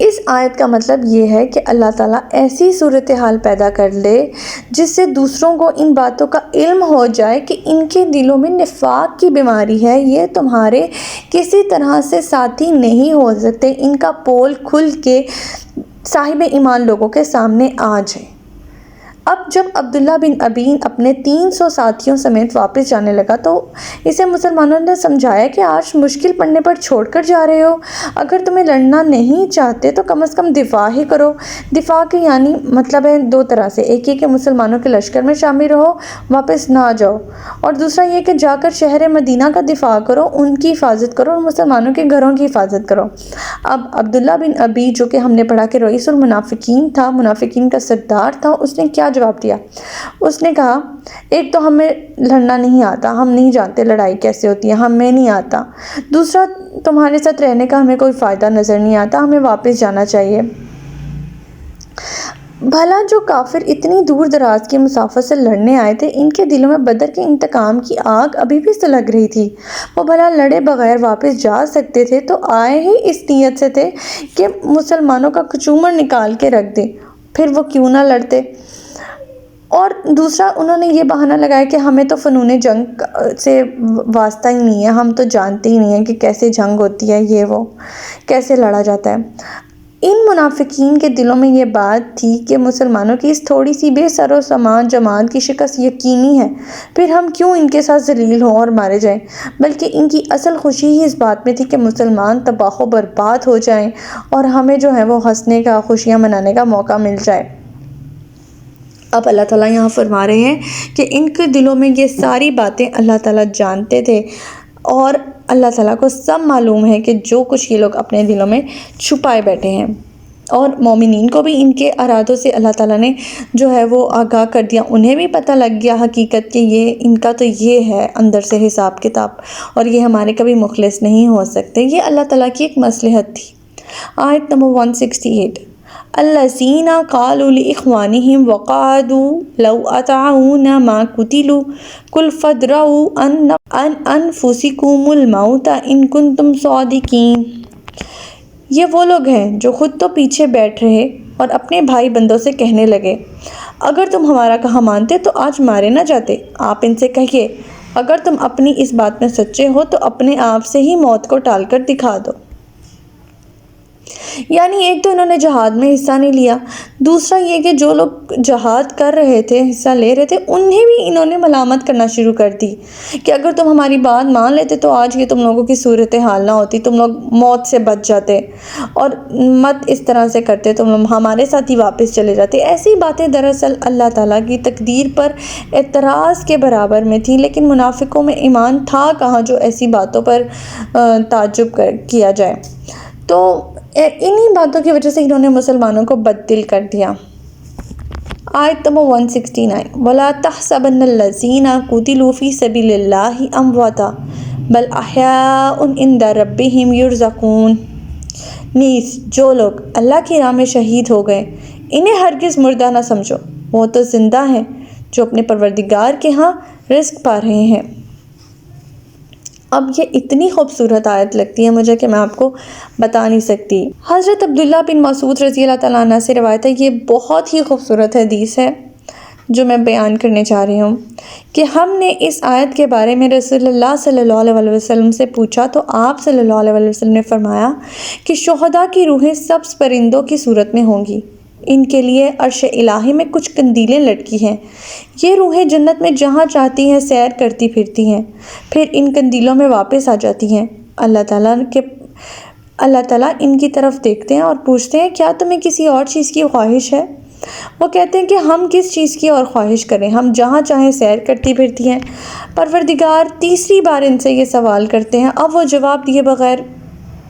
اس آیت کا مطلب یہ ہے کہ اللہ تعالیٰ ایسی صورتحال پیدا کر لے جس سے دوسروں کو ان باتوں کا علم ہو جائے کہ ان کے دلوں میں نفاق کی بیماری ہے، یہ تمہارے کسی طرح سے ساتھی نہیں ہو سکتے، ان کا پول کھل کے صاحب ایمان لوگوں کے سامنے آ جائے۔ اب جب عبداللہ بن ابی اپنے 300 ساتھیوں سمیت واپس جانے لگا تو اسے مسلمانوں نے سمجھایا کہ آج مشکل پڑنے پر چھوڑ کر جا رہے ہو، اگر تمہیں لڑنا نہیں چاہتے تو کم از کم دفاع ہی کرو۔ دفاع کے یعنی مطلب ہے دو طرح سے، ایک یہ کہ مسلمانوں کے لشکر میں شامل رہو، واپس نہ جاؤ، اور دوسرا یہ کہ جا کر شہر مدینہ کا دفاع کرو، ان کی حفاظت کرو اور مسلمانوں کے گھروں کی حفاظت کرو۔ اب عبداللہ بن ابی جو کہ ہم نے پڑھا کہ رئیس المنافقین تھا، منافقین کا سردار تھا، اس نے کیا جواب دیا؟ اس نے کہا ایک تو ہمیں لڑنا نہیں آتا، ہم نہیں جانتے لڑائی کیسے ہوتی ہے، ہمیں نہیں آتا، دوسرا تمہارے ساتھ رہنے کا ہمیں کوئی فائدہ نظر نہیں آتا، ہمیں واپس جانا چاہیے۔ بھلا جو کافر اتنی دور دراز کی مسافت سے لڑنے آئے تھے، ان کے دلوں میں بدر کے انتقام کی آگ ابھی بھی سلگ رہی تھی، وہ بھلا لڑے بغیر واپس جا سکتے تھے تو آئے ہی اس نیت سے تھے کہ مسلمانوں کا کچومر نکال کے رکھ دیں، پھر وہ کیوں نہ لڑتے۔ اور دوسرا انہوں نے یہ بہانہ لگایا کہ ہمیں تو فنون جنگ سے واسطہ ہی نہیں ہے، ہم تو جانتے ہی نہیں ہیں کہ کیسے جنگ ہوتی ہے، یہ وہ کیسے لڑا جاتا ہے۔ ان منافقین کے دلوں میں یہ بات تھی کہ مسلمانوں کی اس تھوڑی سی بے سر و سامان جماعت کی شکست یقینی ہے، پھر ہم کیوں ان کے ساتھ ذلیل ہوں اور مارے جائیں، بلکہ ان کی اصل خوشی ہی اس بات میں تھی کہ مسلمان تباہ و برباد ہو جائیں اور ہمیں جو ہے وہ ہنسنے کا، خوشیاں منانے کا موقع مل جائے۔ اب اللہ تعالیٰ یہاں فرما رہے ہیں کہ ان کے دلوں میں یہ ساری باتیں اللہ تعالیٰ جانتے تھے، اور اللہ تعالیٰ کو سب معلوم ہے کہ جو کچھ یہ لوگ اپنے دلوں میں چھپائے بیٹھے ہیں، اور مومنین کو بھی ان کے ارادوں سے اللہ تعالیٰ نے جو ہے وہ آگاہ کر دیا، انہیں بھی پتہ لگ گیا حقیقت کہ یہ ان کا تو یہ ہے اندر سے حساب کتاب، اور یہ ہمارے کبھی مخلص نہیں ہو سکتے۔ یہ اللہ تعالیٰ کی ایک مصلحت تھی۔ آیت نمبر 168، الذین قالوا لاخوانہم وقعدوا لو اطاعونا ما قتلوا قل فادرؤوا عن انفسکم الموت ان کنتم صادقین۔ یہ وہ لوگ ہیں جو خود تو پیچھے بیٹھ رہے اور اپنے بھائی بندوں سے کہنے لگے اگر تم ہمارا کہا مانتے تو آج مارے نہ جاتے۔ آپ ان سے کہیے اگر تم اپنی اس بات میں سچے ہو تو اپنے آپ سے ہی موت کو ٹال کر دکھا دو۔ یعنی ایک تو انہوں نے جہاد میں حصہ نہیں لیا، دوسرا یہ کہ جو لوگ جہاد کر رہے تھے، حصہ لے رہے تھے، انہیں بھی انہوں نے ملامت کرنا شروع کر دی کہ اگر تم ہماری بات مان لیتے تو آج یہ تم لوگوں کی صورتحال نہ ہوتی، تم لوگ موت سے بچ جاتے، اور مت اس طرح سے کرتے، تم لوگ ہمارے ساتھ ہی واپس چلے جاتے۔ ایسی باتیں دراصل اللہ تعالیٰ کی تقدیر پر اعتراض کے برابر میں تھیں، لیکن منافقوں میں ایمان تھا کہاں جو ایسی باتوں پر تعجب کیا جائے۔ تو انہی باتوں کی وجہ سے انہوں نے مسلمانوں کو بددل کر دیا۔ آیت نمبر 169، وَلَا تَحْسَبَنَّ الَّذِينَ قُتِلُوا فِي سَبِيلِ اللَّهِ أَمْوَاتًا بَلْ أَحْيَاءٌ عِندَ رَبِّهِمْ يُرْزَقُونَ۔ نیز جو لوگ اللہ کی راہ میں شہید ہو گئے انہیں ہرگز مردہ نہ سمجھو، وہ تو زندہ ہیں جو اپنے پروردگار کے ہاں رزق پا رہے ہیں۔ اب یہ اتنی خوبصورت آیت لگتی ہے مجھے کہ میں آپ کو بتا نہیں سکتی۔ حضرت عبداللہ بن مسعود رضی اللہ تعالیٰ عنہ سے روایت ہے، یہ بہت ہی خوبصورت حدیث ہے جو میں بیان کرنے چاہ رہی ہوں، کہ ہم نے اس آیت کے بارے میں رسول اللہ صلی اللہ علیہ وسلم سے پوچھا تو آپ صلی اللہ علیہ وسلم نے فرمایا کہ شہداء کی روحیں سبز پرندوں کی صورت میں ہوں گی، ان کے لیے عرش الہی میں کچھ قندیلیں لٹکی ہیں، یہ روحیں جنت میں جہاں چاہتی ہیں سیر کرتی پھرتی ہیں، پھر ان قندیلوں میں واپس آ جاتی ہیں۔ اللہ تعالیٰ ان کی طرف دیکھتے ہیں اور پوچھتے ہیں کیا تمہیں کسی اور چیز کی خواہش ہے؟ وہ کہتے ہیں کہ ہم کس چیز کی اور خواہش کریں، ہم جہاں چاہیں سیر کرتی پھرتی ہیں۔ پروردگار تیسری بار ان سے یہ سوال کرتے ہیں، اب وہ جواب دیے بغیر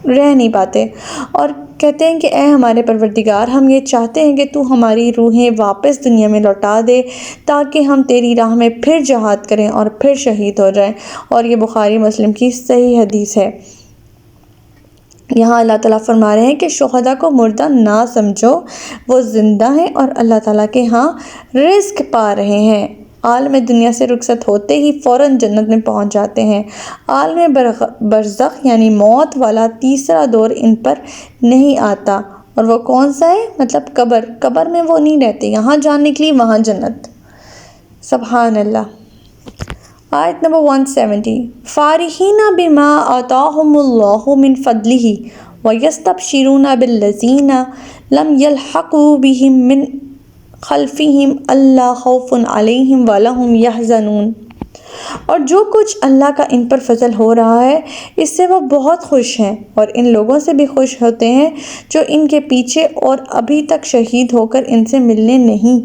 رہ نہیں پاتے اور کہتے ہیں کہ اے ہمارے پروردگار، ہم یہ چاہتے ہیں کہ تو ہماری روحیں واپس دنیا میں لوٹا دے تاکہ ہم تیری راہ میں پھر جہاد کریں اور پھر شہید ہو جائیں۔ اور یہ بخاری مسلم کی صحیح حدیث ہے۔ یہاں اللہ تعالیٰ فرما رہے ہیں کہ شہداء کو مردہ نہ سمجھو، وہ زندہ ہیں اور اللہ تعالیٰ کے ہاں رزق پا رہے ہیں۔ عالم دنیا سے رخصت ہوتے ہی فوراً جنت میں پہنچ جاتے ہیں۔ عالم برزخ یعنی موت والا تیسرا دور ان پر نہیں آتا، اور وہ کون سا ہے؟ مطلب قبر میں وہ نہیں رہتے، یہاں جان نکلی وہاں جنت۔ سبحان اللہ۔ آیت نمبر 170، فارحین بما آتاہم اللہ من فضلہ ویستبشرون بالذین لم یلحقوا بہم من خلفہم الا خوف علیہم ولا ھم یحزنون۔ اور جو کچھ اللہ کا ان پر فضل ہو رہا ہے اس سے وہ بہت خوش ہیں، اور ان لوگوں سے بھی خوش ہوتے ہیں جو ان کے پیچھے اور ابھی تک شہید ہو کر ان سے ملنے نہیں،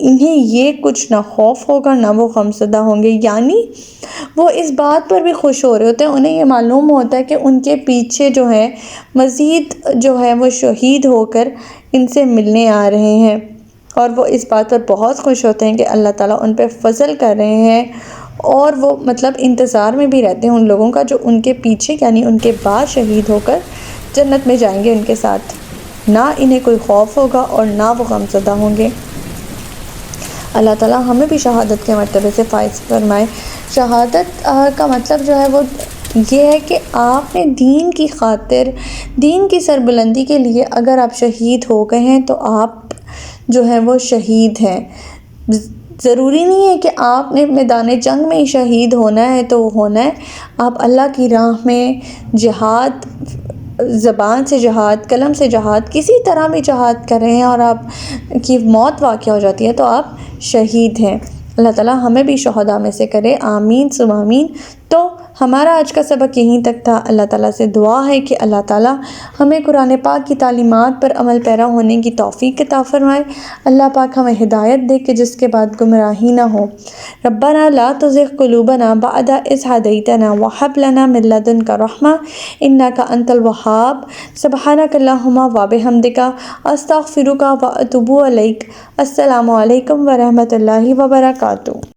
انہیں یہ کچھ نہ خوف ہوگا نہ وہ غمزدہ ہوں گے۔ یعنی وہ اس بات پر بھی خوش ہو رہے ہوتے ہیں، انہیں یہ معلوم ہوتا ہے کہ ان کے پیچھے جو ہے مزید جو ہے وہ شہید ہو کر ان سے ملنے آ رہے ہیں، اور وہ اس بات پر بہت خوش ہوتے ہیں کہ اللہ تعالیٰ ان پہ فضل کر رہے ہیں، اور وہ مطلب انتظار میں بھی رہتے ہیں ان لوگوں کا جو ان کے پیچھے یعنی ان کے بعد شہید ہو کر جنت میں جائیں گے ان کے ساتھ، نہ انہیں کوئی خوف ہوگا اور نہ وہ غمزدہ ہوں گے۔ اللہ تعالیٰ ہمیں بھی شہادت کے مرتبے سے فائز فرمائے۔ شہادت کا مطلب جو ہے وہ یہ ہے کہ آپ نے دین کی خاطر، دین کی سربلندی کے لیے اگر آپ شہید ہو گئے ہیں تو آپ جو ہے وہ شہید ہیں۔ ضروری نہیں ہے کہ آپ نے میدان جنگ میں ہی شہید ہونا ہے تو وہ ہونا ہے، آپ اللہ کی راہ میں جہاد، زبان سے جہاد، قلم سے جہاد، کسی طرح بھی جہاد کر رہے ہیں اور آپ کی موت واقع ہو جاتی ہے تو آپ شہید ہیں۔ اللہ تعالیٰ ہمیں بھی شہداء میں سے کرے، آمین ثم آمین۔ تو ہمارا آج کا سبق یہیں تک تھا۔ اللہ تعالیٰ سے دعا ہے کہ اللہ تعالیٰ ہمیں قرآن پاک کی تعلیمات پر عمل پیرا ہونے کی توفیق عطا فرمائے۔ اللہ پاک ہمیں ہدایت دے کہ جس کے بعد گمراہی نہ ہو۔ ربنا لا تزغ قلوبنا بعد اذ ہدیتنا وہب لنا من لدنک رحمۃ انک انت الوہاب۔ سبحانک اللہم وبحمدک استغفرک واتوب الیک۔ السلام علیکم ورحمۃ اللہ وبرکاتہ۔